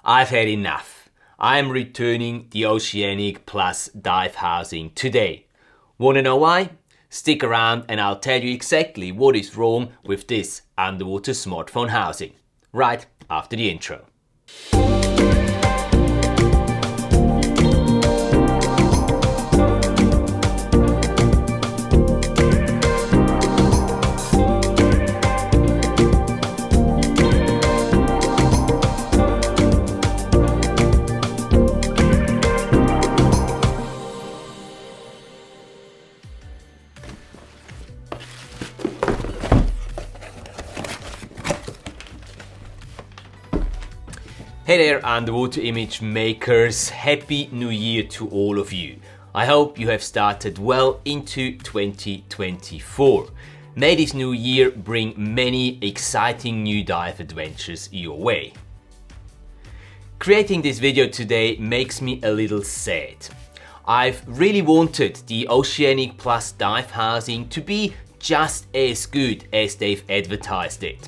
I've had enough. I'm returning the Oceanic Plus Dive Housing today. Wanna know why? Stick around and I'll tell you exactly what is wrong with this underwater smartphone housing. Right after the intro. Hey there underwater image makers, happy new year to all of you. I hope you have started well into 2024. May this new year bring many exciting new dive adventures your way. Creating this video today makes me a little sad. I've really wanted the Oceanic Plus Dive Housing to be just as good as they've advertised it.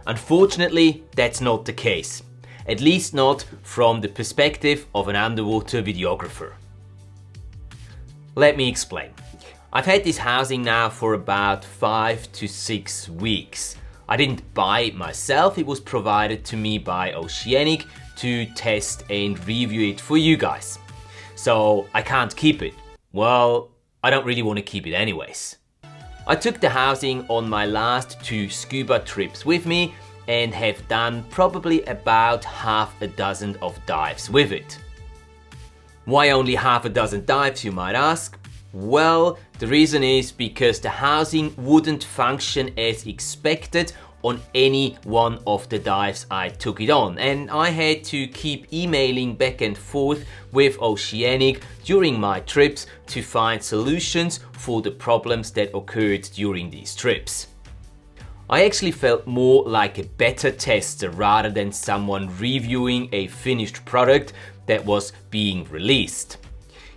Unfortunately, that's not the case. At least not from the perspective of an underwater videographer. Let me explain. I've had this housing now for about 5 to 6 weeks. I didn't buy it myself, it was provided to me by Oceanic to test and review it for you guys. So I can't keep it. Well, I don't really want to keep it anyways. I took the housing on my last 2 scuba trips with me and have done probably about half a dozen of dives with it. Why only half a dozen dives, you might ask? Well, the reason is because the housing wouldn't function as expected on any one of the dives I took it on, and I had to keep emailing back and forth with Oceanic during my trips to find solutions for the problems that occurred during these trips. I actually felt more like a beta tester rather than someone reviewing a finished product that was being released.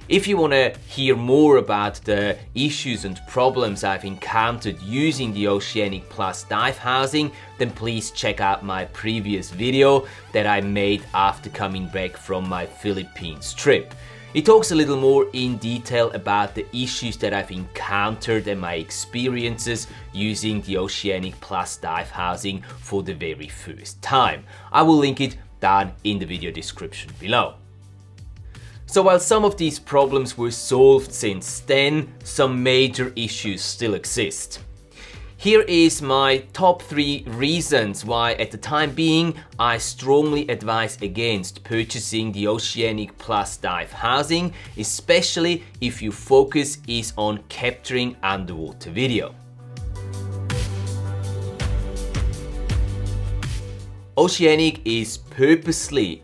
If you want to hear more about the issues and problems I've encountered using the Oceanic Plus Dive Housing, then please check out my previous video that I made after coming back from my Philippines trip. It talks a little more in detail about the issues that I've encountered and my experiences using the Oceanic Plus Dive Housing for the very first time. I will link it down in the video description below. So while some of these problems were solved since then, some major issues still exist. Here is my top 3 reasons why at the time being I strongly advise against purchasing the Oceanic Plus Dive Housing, especially if your focus is on capturing underwater video. Oceanic is purposely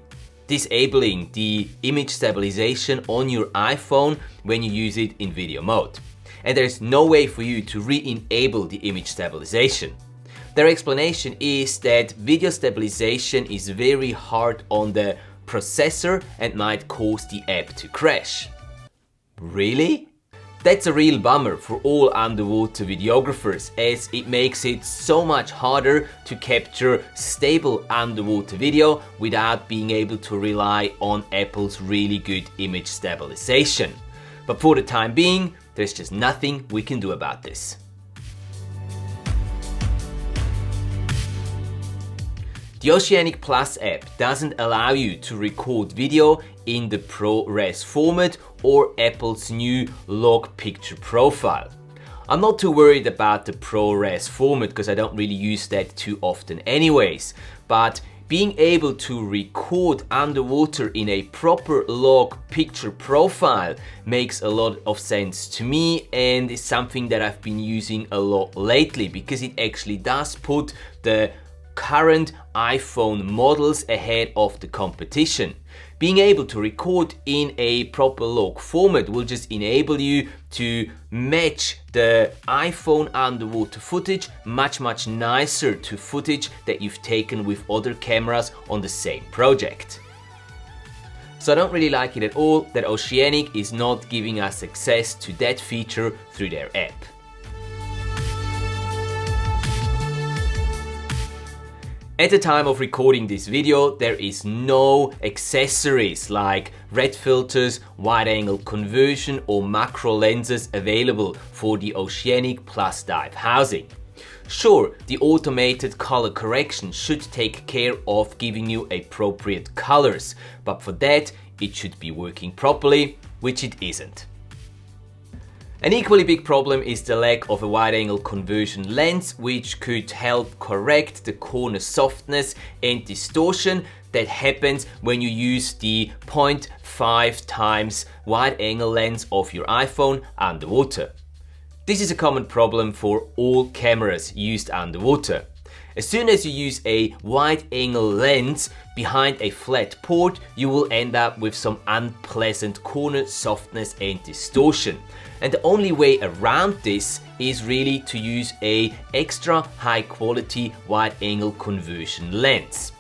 disabling the image stabilization on your iPhone when you use it in video mode. And there's no way for you to re-enable the image stabilization. Their explanation is that video stabilization is very hard on the processor and might cause the app to crash. Really? That's a real bummer for all underwater videographers, as it makes it so much harder to capture stable underwater video without being able to rely on Apple's really good image stabilization. But for the time being, there's just nothing we can do about this. The Oceanic Plus app doesn't allow you to record video in the ProRes format or Apple's new log picture profile. I'm not too worried about the ProRes format because I don't really use that too often anyways, but being able to record underwater in a proper log picture profile makes a lot of sense to me and is something that I've been using a lot lately because it actually does put the current iPhone models ahead of the competition. Being able to record in a proper log format will just enable you to match the iPhone underwater footage much nicer to footage that you've taken with other cameras on the same project. So I don't really like it at all that Oceanic is not giving us access to that feature through their app. At the time of recording this video, there is no accessories like red filters, wide angle conversion or macro lenses available for the Oceanic Plus Dive housing. Sure, the automated color correction should take care of giving you appropriate colors, but for that it should be working properly, which it isn't. An equally big problem is the lack of a wide-angle conversion lens, which could help correct the corner softness and distortion that happens when you use the 0.5 times wide-angle lens of your iPhone underwater. This is a common problem for all cameras used underwater. As soon as you use a wide-angle lens behind a flat port, you will end up with some unpleasant corner softness and distortion. And the only way around this is really to use a extra high quality wide-angle conversion lens.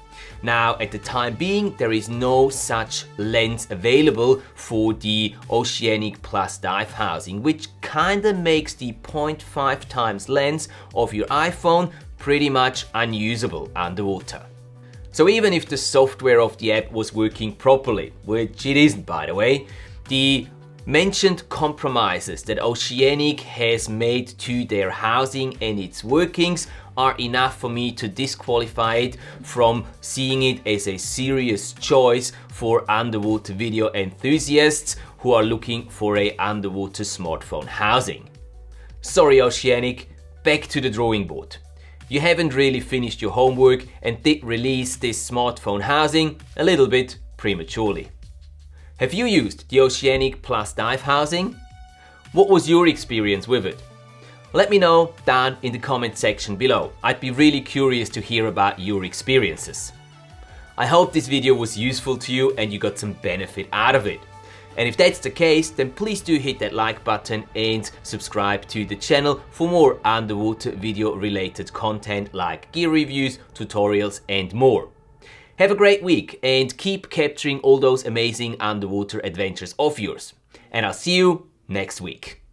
Now, at the time being, there is no such lens available for the Oceanic Plus Dive housing, which kinda makes the 0.5 times lens of your iPhone pretty much unusable underwater. So even if the software of the app was working properly, which it isn't by the way, the mentioned compromises that Oceanic has made to their housing and its workings are enough for me to disqualify it from seeing it as a serious choice for underwater video enthusiasts who are looking for a underwater smartphone housing. Sorry Oceanic, back to the drawing board. You haven't really finished your homework and did release this smartphone housing a little bit prematurely. Have you used the Oceanic Plus Dive housing? What was your experience with it? Let me know down in the comment section below. I'd be really curious to hear about your experiences. I hope this video was useful to you and you got some benefit out of it. And if that's the case, then please do hit that like button and subscribe to the channel for more underwater video related content like gear reviews, tutorials and more. Have a great week and keep capturing all those amazing underwater adventures of yours. And I'll see you next week.